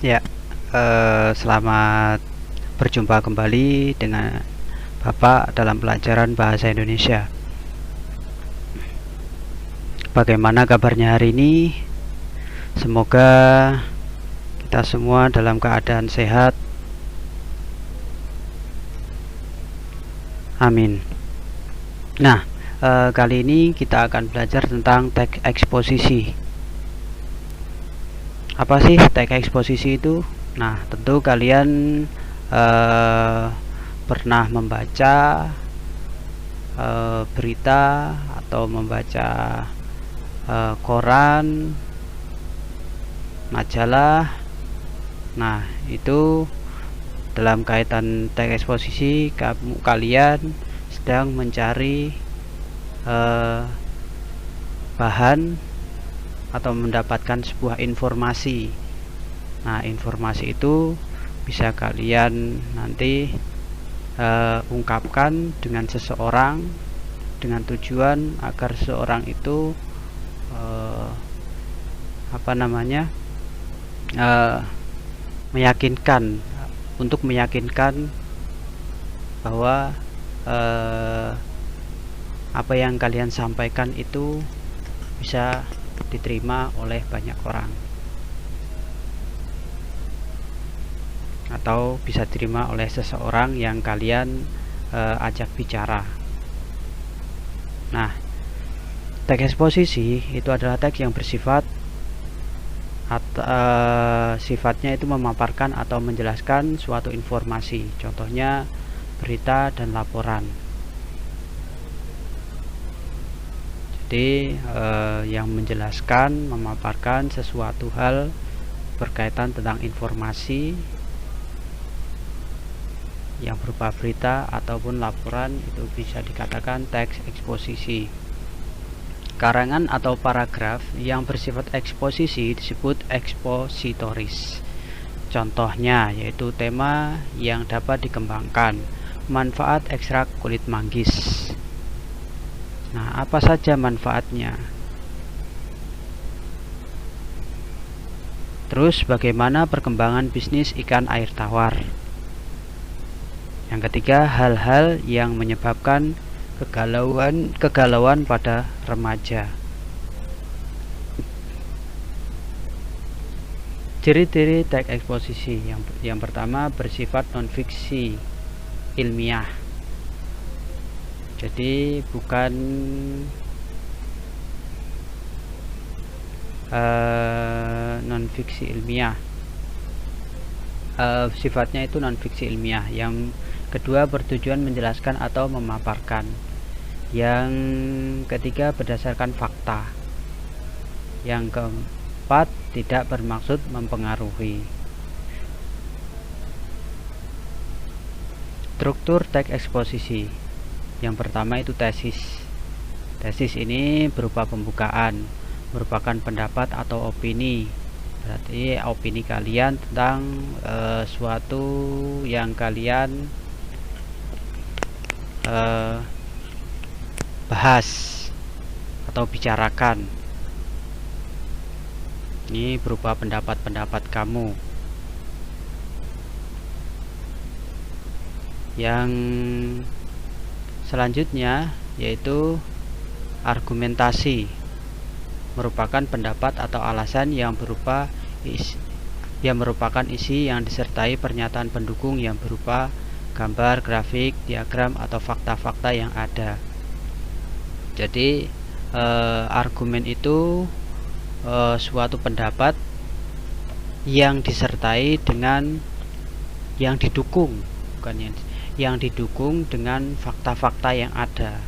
Ya, selamat berjumpa kembali dengan Bapak dalam pelajaran Bahasa Indonesia. Bagaimana kabarnya hari ini? Semoga kita semua dalam keadaan sehat. Amin. Nah, kali ini kita akan belajar tentang teks eksposisi. Apa sih teks eksposisi itu? Nah, tentu kalian pernah membaca berita atau membaca koran, majalah. Nah, itu dalam kaitan teks eksposisi kalian sedang mencari bahan atau mendapatkan sebuah informasi. Nah, informasi itu bisa kalian nanti ungkapkan dengan seseorang dengan tujuan agar seseorang itu meyakinkan bahwa apa yang kalian sampaikan itu bisa diterima oleh banyak orang atau bisa diterima oleh seseorang yang kalian ajak bicara. Nah, teks eksposisi itu adalah teks yang bersifat sifatnya itu memaparkan atau menjelaskan suatu informasi, contohnya berita dan laporan. Jadi yang menjelaskan, memaparkan sesuatu hal berkaitan tentang informasi yang berupa berita ataupun laporan itu bisa dikatakan teks eksposisi. Karangan atau paragraf yang bersifat eksposisi disebut ekspositoris. Contohnya yaitu tema yang dapat dikembangkan, manfaat ekstrak kulit manggis. Nah, apa saja manfaatnya? Terus bagaimana perkembangan bisnis ikan air tawar? Yang ketiga, hal-hal yang menyebabkan kegalauan pada remaja. Ciri-ciri teks eksposisi yang pertama bersifat non-fiksi ilmiah. Jadi bukan non-fiksi ilmiah, sifatnya itu non-fiksi ilmiah. Yang kedua bertujuan menjelaskan atau memaparkan. Yang ketiga berdasarkan fakta. Yang keempat tidak bermaksud mempengaruhi. Struktur teks eksposisi. Yang pertama itu tesis. Tesis ini berupa pembukaan, merupakan pendapat atau opini. Berarti opini kalian tentang suatu yang kalian bahas atau bicarakan. Ini berupa pendapat-pendapat kamu. Yang selanjutnya yaitu argumentasi, merupakan pendapat atau alasan yang merupakan isi yang disertai pernyataan pendukung yang berupa gambar, grafik, diagram atau fakta-fakta yang ada. Jadi argumen itu suatu pendapat yang disertai dengan yang didukung, bukan yang didukung dengan fakta-fakta yang ada.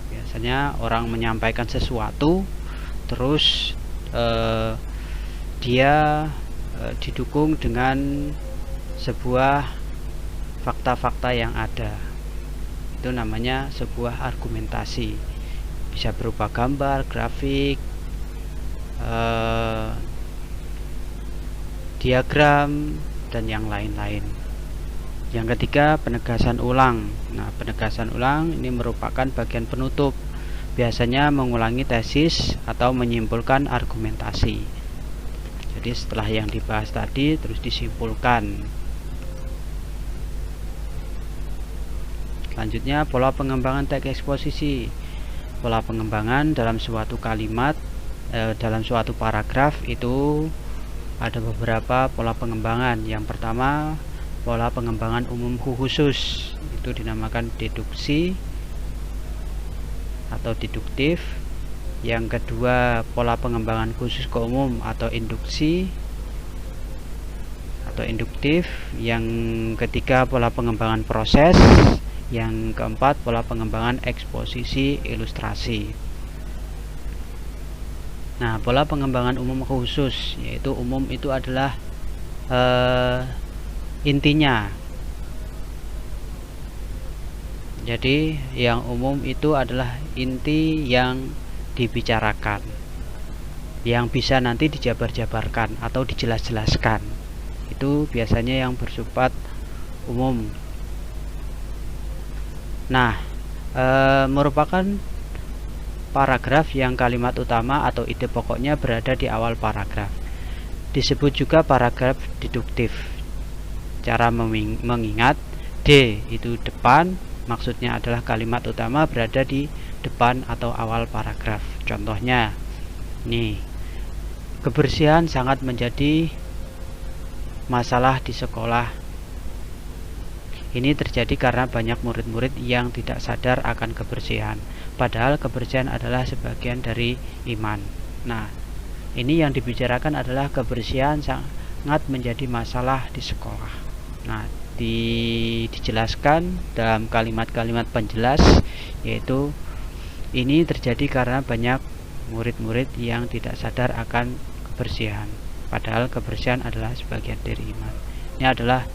Biasanya orang menyampaikan sesuatu terus dia didukung dengan sebuah fakta-fakta yang ada. Itu namanya sebuah argumentasi. Bisa berupa gambar, grafik, diagram, dan yang lain-lain. Yang ketiga penegasan ulang. Nah, penegasan ulang ini merupakan bagian penutup, biasanya mengulangi tesis atau menyimpulkan argumentasi. Jadi setelah yang dibahas tadi terus disimpulkan. Selanjutnya pola pengembangan teks eksposisi. Pola pengembangan dalam suatu kalimat, dalam suatu paragraf itu ada beberapa pola pengembangan. Yang pertama, pola pengembangan umum khusus, itu dinamakan deduksi atau deduktif. Yang kedua, pola pengembangan khusus ke umum atau induksi atau induktif. Yang ketiga, pola pengembangan proses. Yang keempat, pola pengembangan eksposisi ilustrasi. Nah, pola pengembangan umum khusus, yaitu umum itu adalah intinya. Jadi yang umum itu adalah inti yang dibicarakan, yang bisa nanti dijabar-jabarkan atau dijelas-jelaskan. Itu biasanya yang bersifat umum. Nah, merupakan paragraf yang kalimat utama atau ide pokoknya berada di awal paragraf. Disebut juga paragraf deduktif. Cara mengingat, D itu depan, maksudnya adalah kalimat utama berada di depan atau awal paragraf. Contohnya, nih, kebersihan sangat menjadi masalah di sekolah. Ini terjadi karena banyak murid-murid yang tidak sadar akan kebersihan, padahal kebersihan adalah sebagian dari iman. Nah, ini yang dibicarakan adalah kebersihan sangat menjadi masalah di sekolah. Nah, dijelaskan dalam kalimat-kalimat penjelas, yaitu ini terjadi karena banyak murid-murid yang tidak sadar akan kebersihan, padahal kebersihan adalah sebagian dari iman. Ini adalah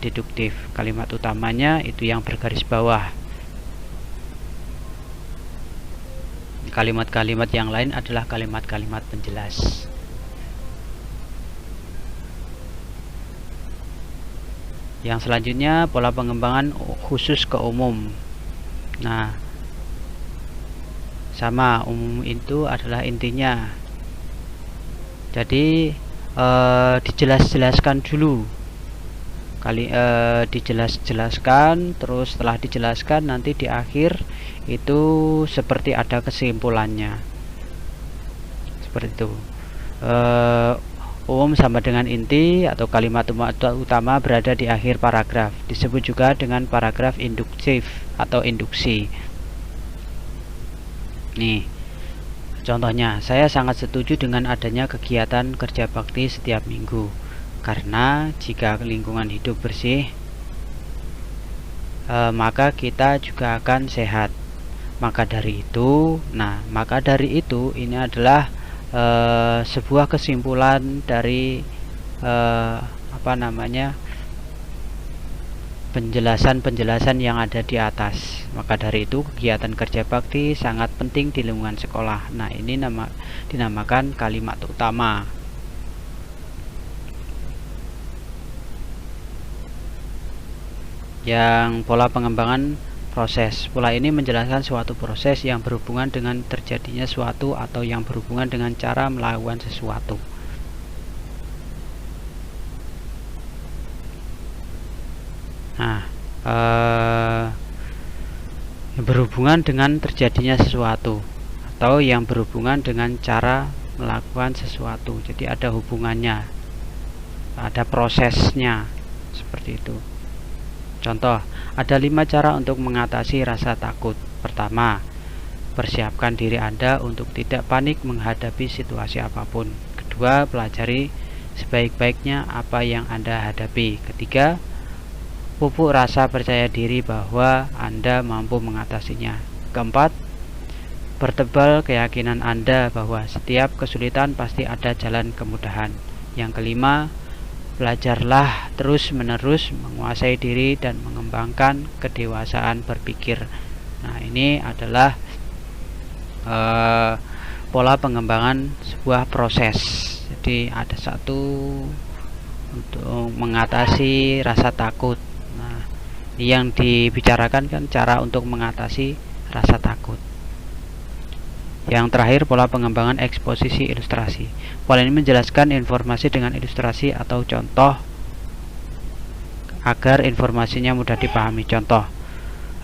deduktif. Kalimat utamanya itu yang bergaris bawah. Kalimat-kalimat yang lain adalah kalimat-kalimat penjelas. Yang selanjutnya, pola pengembangan khusus ke umum. Nah, sama, umum itu adalah intinya. Jadi dijelaskan dulu. Dijelaskan, terus setelah dijelaskan nanti di akhir itu seperti ada kesimpulannya. Seperti itu. Umum sama dengan inti atau kalimat utama berada di akhir paragraf. Disebut juga dengan paragraf induktif atau induksi. Nih, contohnya, saya sangat setuju dengan adanya kegiatan kerja bakti setiap minggu, karena jika lingkungan hidup bersih, maka kita juga akan sehat. Maka dari itu, ini adalah sebuah kesimpulan dari penjelasan-penjelasan yang ada di atas. Maka dari itu kegiatan kerja bakti sangat penting di lingkungan sekolah. Nah, ini dinamakan kalimat utama. Yang pola pengembangan proses. Pola ini menjelaskan suatu proses yang berhubungan dengan terjadinya suatu atau yang berhubungan dengan cara melakukan sesuatu. Nah, berhubungan dengan terjadinya sesuatu atau yang berhubungan dengan cara melakukan sesuatu. Jadi ada hubungannya, ada prosesnya, seperti itu. Contoh, ada 5 cara untuk mengatasi rasa takut. Pertama, persiapkan diri Anda untuk tidak panik menghadapi situasi apapun. Kedua, pelajari sebaik-baiknya apa yang Anda hadapi. Ketiga, pupuk rasa percaya diri bahwa Anda mampu mengatasinya. Keempat, pertebal keyakinan Anda bahwa setiap kesulitan pasti ada jalan kemudahan. Yang kelima, belajarlah terus-menerus menguasai diri dan mengembangkan kedewasaan berpikir. Nah, ini adalah pola pengembangan sebuah proses. Jadi ada satu untuk mengatasi rasa takut. Nah, yang dibicarakan kan cara untuk mengatasi rasa takut. Yang terakhir, pola pengembangan eksposisi ilustrasi. Pola ini menjelaskan informasi dengan ilustrasi atau contoh agar informasinya mudah dipahami. Contoh,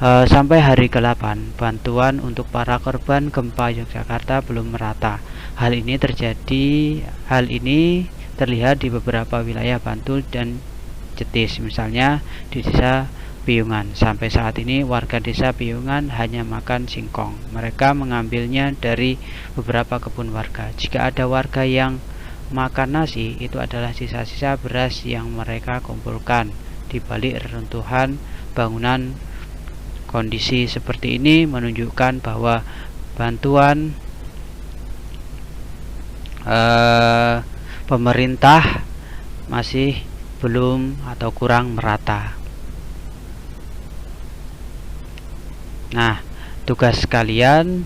sampai hari ke-8, bantuan untuk para korban gempa Yogyakarta belum merata. Hal ini terlihat di beberapa wilayah Bantul dan Jetis, misalnya di desa Piungan. Sampai saat ini warga desa Piungan hanya makan singkong. Mereka mengambilnya dari beberapa kebun warga. Jika ada warga yang makan nasi, itu adalah sisa-sisa beras yang mereka kumpulkan di balik reruntuhan bangunan. Kondisi seperti ini menunjukkan bahwa bantuan pemerintah masih belum atau kurang merata. Nah, tugas kalian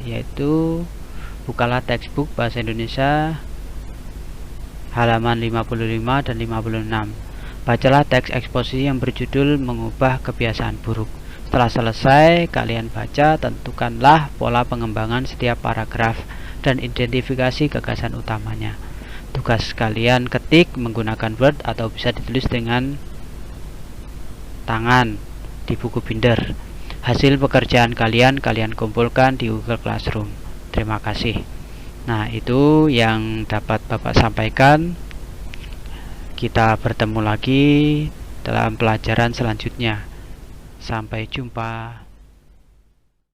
yaitu bukalah textbook bahasa Indonesia halaman 55 dan 56. Bacalah teks eksposisi yang berjudul Mengubah Kebiasaan Buruk. Setelah selesai, kalian baca, tentukanlah pola pengembangan setiap paragraf dan identifikasi gagasan utamanya. Tugas kalian ketik menggunakan Word atau bisa ditulis dengan tangan di buku binder. Hasil pekerjaan kalian kumpulkan di Google Classroom. Terima kasih. Nah, itu yang dapat Bapak sampaikan. Kita bertemu lagi dalam pelajaran selanjutnya. Sampai jumpa.